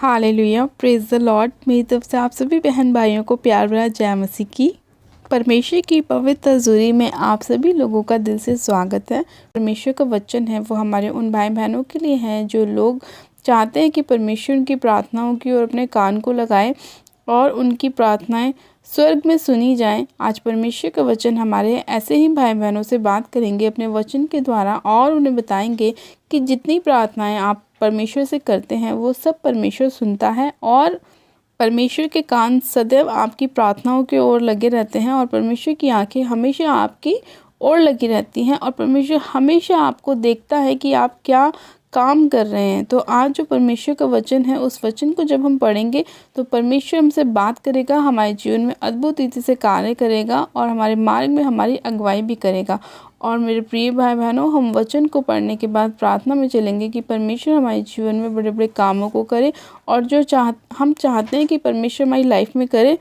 Hallelujah, praise the Lord. मेरी तरफ से आप सभी बहन भाइयों को प्यार भरा जय मसीह की। परमेश्वर की पवित्र हजूरी में आप सभी लोगों का दिल से स्वागत है। परमेश्वर का वचन है वो हमारे उन भाई बहनों के लिए है जो लोग चाहते हैं कि परमेश्वर उनकी प्रार्थनाओं की ओर अपने कान को लगाए और उनकी प्रार्थनाएं स्वर्ग में सुनी जाएं। आज परमेश्वर का वचन हमारे ऐसे ही भाई बहनों से बात करेंगे अपने वचन के द्वारा और उन्हें बताएंगे कि जितनी प्रार्थनाएं आप परमेश्वर से करते हैं वो सब परमेश्वर सुनता है और परमेश्वर के कान सदैव आपकी प्रार्थनाओं की ओर लगे रहते हैं और परमेश्वर की आंखें हमेशा आपकी ओर लगी रहती हैं और परमेश्वर हमेशा आपको देखता है कि आप क्या काम कर रहे हैं। तो आज जो परमेश्वर का वचन है उस वचन को जब हम पढ़ेंगे तो परमेश्वर हमसे बात करेगा, हमारे जीवन में अद्भुत रीति से कार्य करेगा और हमारे मार्ग में हमारी अगुवाई भी करेगा। और मेरे प्रिय भाई बहनों, हम वचन को पढ़ने के बाद प्रार्थना में चलेंगे कि परमेश्वर हमारे जीवन में बड़े बड़े कामों को करे और जो हम चाहते हैं कि परमेश्वर हमारी लाइफ में करे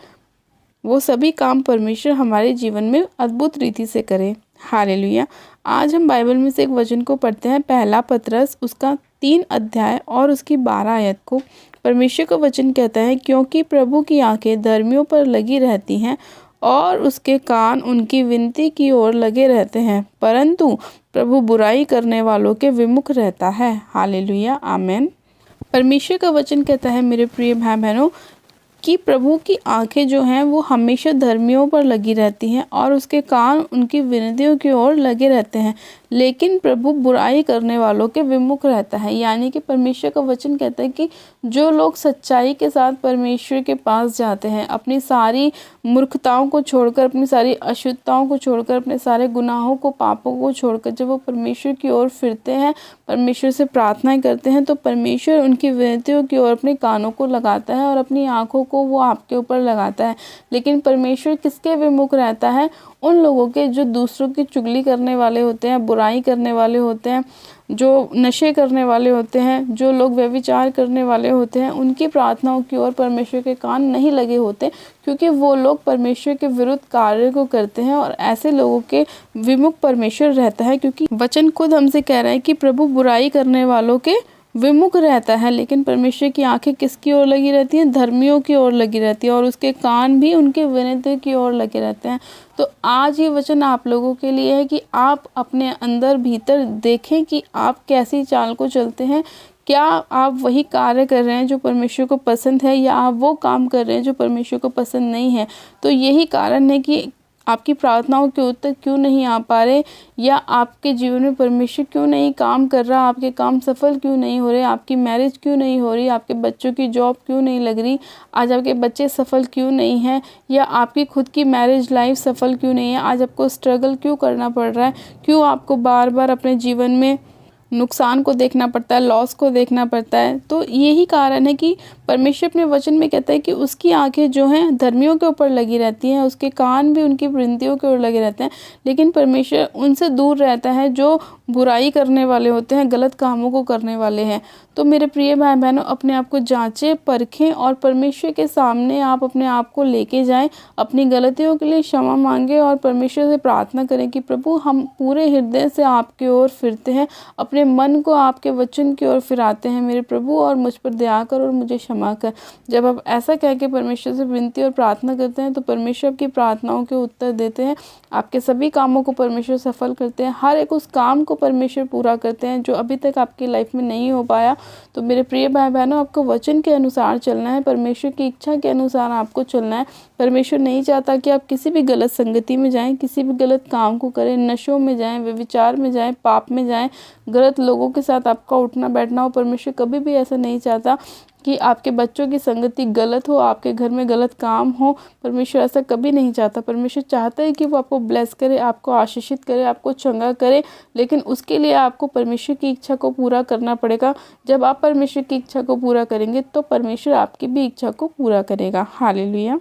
वो सभी काम परमेश्वर हमारे जीवन में अद्भुत रीति से करे। हालेलुया। आज हम बाइबल में से एक वचन को पढ़ते हैं, पहला पतरस उसका 3 अध्याय और उसकी 12 आयत को। परमेश्वर का वचन कहता है, क्योंकि प्रभु की आंखें धर्मियों पर लगी रहती हैं और उसके कान उनकी विनती की ओर लगे रहते हैं, परंतु प्रभु बुराई करने वालों के विमुख रहता है। हालेलुया, आमेन। परमेश्वर का वचन कहता है मेरे प्रिय भाई बहनों कि प्रभु की आंखें जो हैं वो हमेशा धर्मियों पर लगी रहती हैं और उसके कान उनकी विनतियों की ओर लगे रहते हैं, लेकिन प्रभु बुराई करने वालों के विमुख रहता है। यानी कि परमेश्वर का वचन कहता है कि जो लोग सच्चाई के साथ परमेश्वर के पास जाते हैं, अपनी सारी मूर्खताओं को छोड़कर, अपनी सारी अशुद्धताओं को छोड़कर, अपने सारे गुनाहों को, पापों को छोड़कर जब वो परमेश्वर की ओर फिरते हैं, परमेश्वर से प्रार्थनाएं करते हैं, तो परमेश्वर उनकी विनतियों की ओर अपने कानों को लगाता है और अपनी आंखों को वो आपके ऊपर लगाता है। लेकिन परमेश्वर किसके विमुख रहता है? उन लोगों के जो दूसरों की चुगली करने वाले होते हैं, बुराई करने वाले होते हैं, जो नशे करने वाले होते हैं, जो लोग व्यभिचार करने वाले होते हैं, उनकी प्रार्थनाओं की ओर परमेश्वर के कान नहीं लगे होते, क्योंकि वो लोग परमेश्वर के विरुद्ध कार्य को करते हैं और ऐसे लोगों के विमुख परमेश्वर रहता है। क्योंकि वचन खुद हमसे कह रहा है कि प्रभु बुराई करने वालों के विमुख रहता है, लेकिन परमेश्वर की आंखें किसकी ओर लगी रहती हैं? धर्मियों की ओर लगी रहती है और उसके कान भी उनके विनती की ओर लगे रहते हैं। तो आज ये वचन आप लोगों के लिए है कि आप अपने अंदर भीतर देखें कि आप कैसी चाल को चलते हैं। क्या आप वही कार्य कर रहे हैं जो परमेश्वर को पसंद है, या आप वो काम कर रहे हैं जो परमेश्वर को पसंद नहीं है? तो यही कारण है कि आपकी प्रार्थनाओं के उत्तर क्यों नहीं आ पा रहे, या आपके जीवन में परमेश्वर क्यों नहीं काम कर रहा, आपके काम सफल क्यों नहीं हो रहे, आपकी मैरिज क्यों नहीं हो रही, आपके बच्चों की जॉब क्यों नहीं लग रही, आज आपके बच्चे सफल क्यों नहीं हैं, या आपकी खुद की मैरिज लाइफ सफल क्यों नहीं है, आज आपको स्ट्रगल क्यों करना पड़ रहा है, क्यों आपको बार बार अपने जीवन में नुकसान को देखना पड़ता है, लॉस को देखना पड़ता है? तो यही कारण है कि परमेश्वर अपने वचन में कहता है कि उसकी आंखें जो हैं धर्मियों के ऊपर लगी रहती हैं, उसके कान भी उनकी विनतियों के ओर लगे रहते हैं, लेकिन परमेश्वर उनसे दूर रहता है जो बुराई करने वाले होते हैं, गलत कामों को करने वाले हैं। तो मेरे प्रिय भाई बहनों, अपने आप को जांचें, परखें और परमेश्वर के सामने आप अपने आप को लेके जाएं, अपनी गलतियों के लिए क्षमा मांगे और परमेश्वर से प्रार्थना करें कि प्रभु हम पूरे हृदय से आपकी ओर फिरते हैं, अपने मन को आपके वचन की ओर फिराते हैं मेरे प्रभु, और मुझ पर दया कर और मुझे क्षमा कर। जब आप ऐसा कह के परमेश्वर से विनती और प्रार्थना करते हैं तो परमेश्वर आपकी प्रार्थनाओं के उत्तर देते हैं, आपके सभी कामों को परमेश्वर सफल करते हैं, हर एक उस काम को परमेश्वर पूरा करते हैं जो अभी तक आपकी लाइफ में नहीं हो पाया। तो मेरे प्रिय भाई बहनों, आपको वचन के अनुसार चलना है, परमेश्वर की इच्छा के अनुसार आपको चलना है। परमेश्वर नहीं चाहता कि आप किसी भी गलत संगति में जाएं, किसी भी गलत काम को करें, नशों में जाएं, व्यभिचार में जाएं, पाप में जाएं, गलत लोगों के साथ आपका उठना बैठना हो। परमेश्वर कभी भी ऐसा नहीं चाहता कि आपके बच्चों की संगति गलत हो, आपके घर में गलत काम हो। परमेश्वर ऐसा कभी नहीं चाहता। परमेश्वर चाहता है कि वो आपको ब्लेस करे, आपको आशीषित करे, आपको चंगा करे, लेकिन उसके लिए आपको परमेश्वर की इच्छा को पूरा करना पड़ेगा। जब आप परमेश्वर की इच्छा को पूरा करेंगे तो परमेश्वर आपकी भी इच्छा को पूरा करेगा। हालेलुया।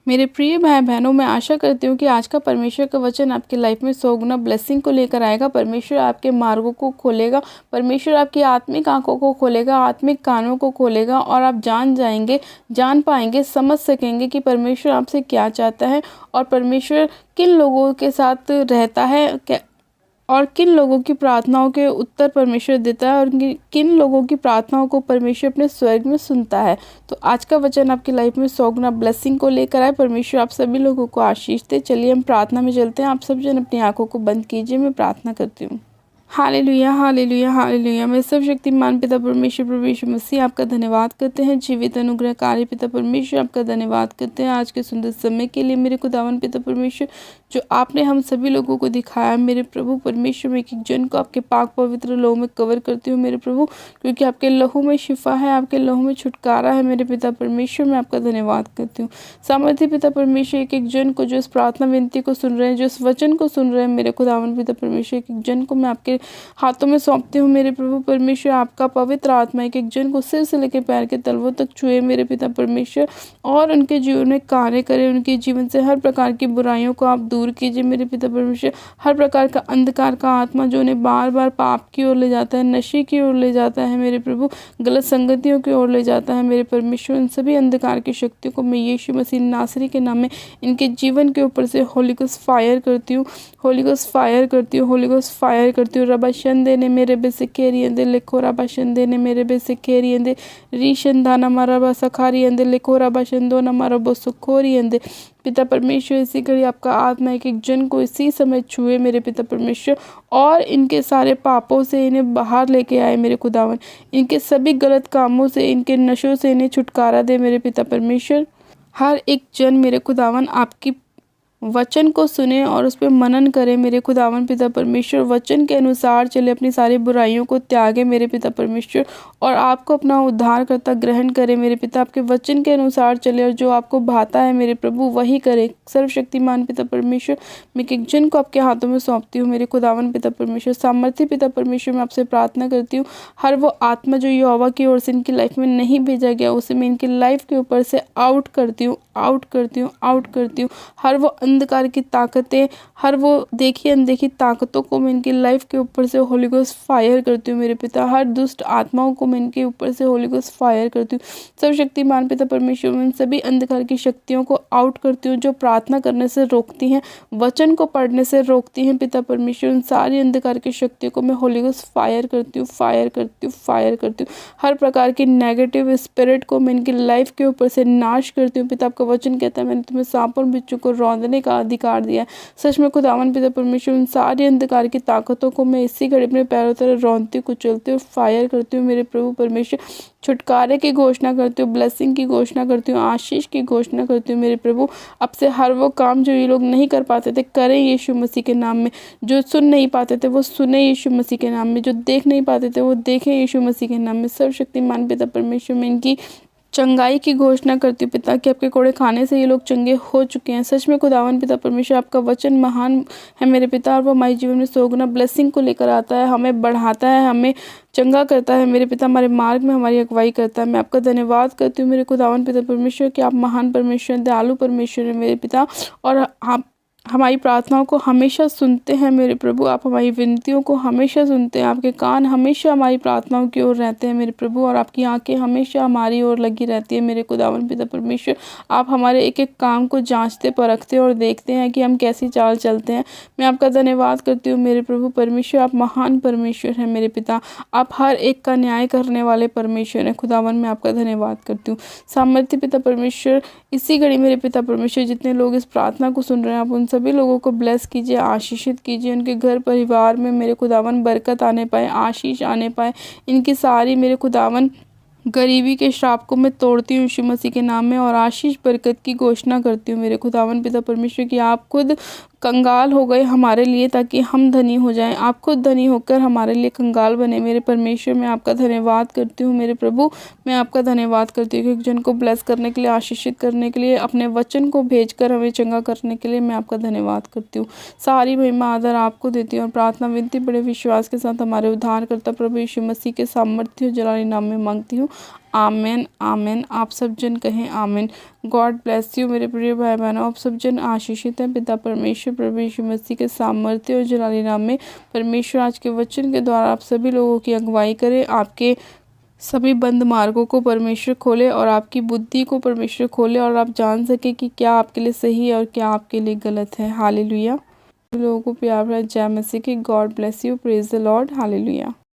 मेरे प्रिय भाई बहनों, मैं आशा करती हूँ कि आज का परमेश्वर का वचन आपकी लाइफ में 100 गुना ब्लेसिंग को लेकर आएगा। परमेश्वर आपके मार्गों को खोलेगा, परमेश्वर आपकी आत्मिक आंखों को खोलेगा, आत्मिक कानों को खोलेगा, और आप जान पाएंगे, समझ सकेंगे कि परमेश्वर आपसे क्या चाहता है और परमेश्वर किन लोगों के साथ रहता है और किन लोगों की प्रार्थनाओं के उत्तर परमेश्वर देता है और किन लोगों की प्रार्थनाओं को परमेश्वर अपने स्वर्ग में सुनता है। तो आज का वचन आपकी लाइफ में 100 गुना ब्लेसिंग को लेकर आए। परमेश्वर आप सभी लोगों को आशीष दे। चलिए हम प्रार्थना में चलते हैं। आप सब जन अपनी आंखों को बंद कीजिए, मैं प्रार्थना करती हूँ। Hallelujah hallelujah hallelujah. मैं सर्वशक्तिमान पिता परमेश्वर प्रभु यीशु मसीह आपका धन्यवाद करते हैं। जीवित अनुग्रहकारी पिता परमेश्वर आपका धन्यवाद करते हैं आज के सुंदर समय के लिए। मेरे खुदावन पिता परमेश्वर जो आपने हम सभी लोगों को दिखाया, मेरे प्रभु परमेश्वर, मैं एक एक जन को आपके पाक पवित्र लहू में कवर करती हूँ मेरे प्रभु, क्योंकि आपके लहू में शिफा है, आपके लहू में छुटकारा है। मेरे पिता परमेश्वर मैं आपका धन्यवाद करती हूँ। सामर्थ्य पिता परमेश्वर एक एक जन को जो इस प्रार्थना विनती को सुन रहे हैं, जो इस वचन को सुन रहे हैं, मेरे खुदावन पिता परमेश्वर एक एक जन को मैं आपके हाथों में सौंपती हूँ। मेरे प्रभु परमेश्वर आपका पवित्र आत्मा एक एक जन को सिर से लेकर पैर के तलवों तक छुए मेरे पिता परमेश्वर, और उनके जीवन में कार्य करे। उनके जीवन से हर प्रकार की बुराइयों को आप दूर कीजिए मेरे पिता परमेश्वर। हर प्रकार का अंधकार का आत्मा जो उन्हें बार बार पाप की ओर ले जाता है, नशे की ओर ले जाता है मेरे प्रभु, गलत संगतियों की ओर ले जाता है मेरे परमेश्वर, उन सभी अंधकार की शक्तियों को मैं यीशु मसीह नासरी के नाम में इनके जीवन के ऊपर से होली गोस्ट फायर करती हूँ, होली गोस्ट फायर करती हूँ, होली गोस्ट फायर करती हूँ। रबा शंदे ने मेरे बेसे केरियंदे लिखो, रबा शंदे ने मेरे बेसे केरियंदे रीशंदाना मारा बा सखारियंदे लिखो, रबा शंदो न मारा बो सुखोरियंदे। पिता परमेश्वर इसी घड़ी आपका आत्मा एक एक जन को इसी समय छुए मेरे पिता परमेश्वर, और इनके सारे पापों से इन्हें बाहर लेके आए मेरे खुदावन, इनके सभी गलत कामों से, इनके नशों से इन्हें छुटकारा दे मेरे पिता परमेश्वर। हर एक जन मेरे खुदावन आपकी वचन को सुने और उस पर मनन करे मेरे खुदावन पिता परमेश्वर, वचन के अनुसार चले, अपनी सारी बुराइयों को त्यागे मेरे पिता परमेश्वर, और आपको अपना उद्धार करता ग्रहण करे मेरे पिता। आपके वचन के अनुसार चले और जो आपको भाता है मेरे प्रभु वही करे। सर्वशक्तिमान पिता परमेश्वर मैं एक जन को आपके हाथों में सौंपती हूँ मेरे खुदावन पिता परमेश्वर। सामर्थ्य पिता परमेश्वर मैं आपसे प्रार्थना करती हूँ, हर वो आत्मा जो यहोवा की ओर से इनकी लाइफ में नहीं भेजा गया उसे मैं इनकी लाइफ के ऊपर से आउट करती हूँ, आउट करती हूँ, आउट करती हूँ। हर वो अंधकार की ताकतें, हर वो देखी अनदेखी ताकतों को मैं इनकी लाइफ के ऊपर से होली गोस्ट फायर करती हूँ मेरे पिता। हर दुष्ट आत्माओं को मैं इनके ऊपर से होली गोस्ट फायर करती हूँ। सर्वशक्तिमान पिता परमेश्वर मैं इन सभी अंधकार की शक्तियों को आउट करती हूँ जो प्रार्थना करने से रोकती हैं, वचन को पढ़ने से रोकती हैं पिता परमेश्वर। उन सारी अंधकार की शक्तियों को मैं होली गोस्ट फायर करती हूँ, फायर करती हूँ, फायर करती हूँ। हर प्रकार की नेगेटिव स्पिरिट को मैं इनकी लाइफ के ऊपर से नाश करती हूँ पिता। आपका वचन कहता है मैंने तुम्हें सांप और बिच्छू को रौंदने का अधिकार दिया है। सच में खुदावन पिता परमेश्वर उन सारी अंधकार की ताकतों को मैं इसी घड़ी अपने पैरों तरह रौंदती कुचलती हूँ, फायर करती हूँ मेरे प्रभु परमेश्वर। छुटकारे की घोषणा करती हूँ, ब्लेसिंग की घोषणा करती हूँ, आशीष की घोषणा करती हूँ मेरे प्रभु। अब से हर वो काम जो ये लोग नहीं कर पाते थे करें यीशु मसीह के नाम में, जो सुन नहीं पाते थे वो सुने यीशु मसीह के नाम में, जो देख नहीं पाते थे वो देखें यीशु मसीह के नाम में। सर्वशक्तिमान पिता परमेश्वर में इनकी चंगाई की घोषणा करती हूँ पिता कि आपके कोड़े खाने से ये लोग चंगे हो चुके हैं। सच में खुदावन पिता परमेश्वर आपका वचन महान है मेरे पिता, और वो हमारे जीवन में 100 गुना ब्लेसिंग को लेकर आता है, हमें बढ़ाता है, हमें चंगा करता है मेरे पिता, हमारे मार्ग में हमारी अगुवाई करता है। मैं आपका धन्यवाद करती हूँ मेरे खुदावन पिता परमेश्वर कि आप महान परमेश्वर, दयालु परमेश्वर है मेरे पिता, और आप हमारी प्रार्थनाओं को हमेशा सुनते हैं मेरे प्रभु। आप हमारी विनतियों को हमेशा सुनते हैं, आपके कान हमेशा हमारी प्रार्थनाओं की ओर रहते हैं मेरे प्रभु, और आपकी आंखें हमेशा हमारी ओर लगी रहती है मेरे खुदावन पिता परमेश्वर। आप हमारे एक एक काम को जांचते परखते और देखते हैं कि हम कैसी चाल चलते हैं। मैं आपका धन्यवाद करती हूँ मेरे प्रभु परमेश्वर। आप महान परमेश्वर हैं मेरे पिता, आप हर एक का न्याय करने वाले परमेश्वर हैं खुदावन। मैं आपका धन्यवाद करती हूँ। सामर्थ्य पिता परमेश्वर इसी घड़ी मेरे पिता परमेश्वर जितने लोग इस प्रार्थना को सुन रहे हैं आप उन सभी लोगों को ब्लेस कीजिए, आशीषित कीजिए। उनके घर परिवार में मेरे खुदावन बरकत आने पाए, आशीष आने पाए। इनकी सारी मेरे खुदावन गरीबी के श्राप को मैं तोड़ती हूँ यीशु मसीह के नाम में, और आशीष बरकत की घोषणा करती हूँ मेरे खुदावन पिता परमेश्वर कि आप खुद कंगाल हो गए हमारे लिए ताकि हम धनी हो जाएं। आप खुद धनी होकर हमारे लिए कंगाल बने मेरे परमेश्वर। मैं आपका धन्यवाद करती हूँ मेरे प्रभु। मैं आपका धन्यवाद करती हूँ कि जन को ब्लेस करने के लिए, आशीषित करने के लिए, अपने वचन को भेजकर हमें चंगा करने के लिए मैं आपका धन्यवाद करती हूँ। सारी महिमा आदर आपको देती हूँ और प्रार्थना विनती बड़े विश्वास के साथ हमारे उद्धारकर्ता प्रभु यीशु मसीह के सामर्थ्य और जलाली नाम में मांगती हूँ। आमेन आमेन। आप सब जन कहें आमेन। गॉड ब्लेस यू मेरे प्रिय भाई बहनों। आप सब जन आशीषित हैं पिता परमेश्वर प्रभु यीशु मसीह के सामर्थ्य और जलाली नाम में। परमेश्वर आज के वचन के द्वारा आप सभी लोगों की अगुवाई करे, आपके सभी बंद मार्गों को परमेश्वर खोले और आपकी बुद्धि को परमेश्वर खोले, और आप जान सके कि क्या आपके लिए सही है और क्या आपके लिए गलत है। हालेलुया। लोगों को प्यार भरा जय मसीह की। God bless you. Praise the Lord. Hallelujah.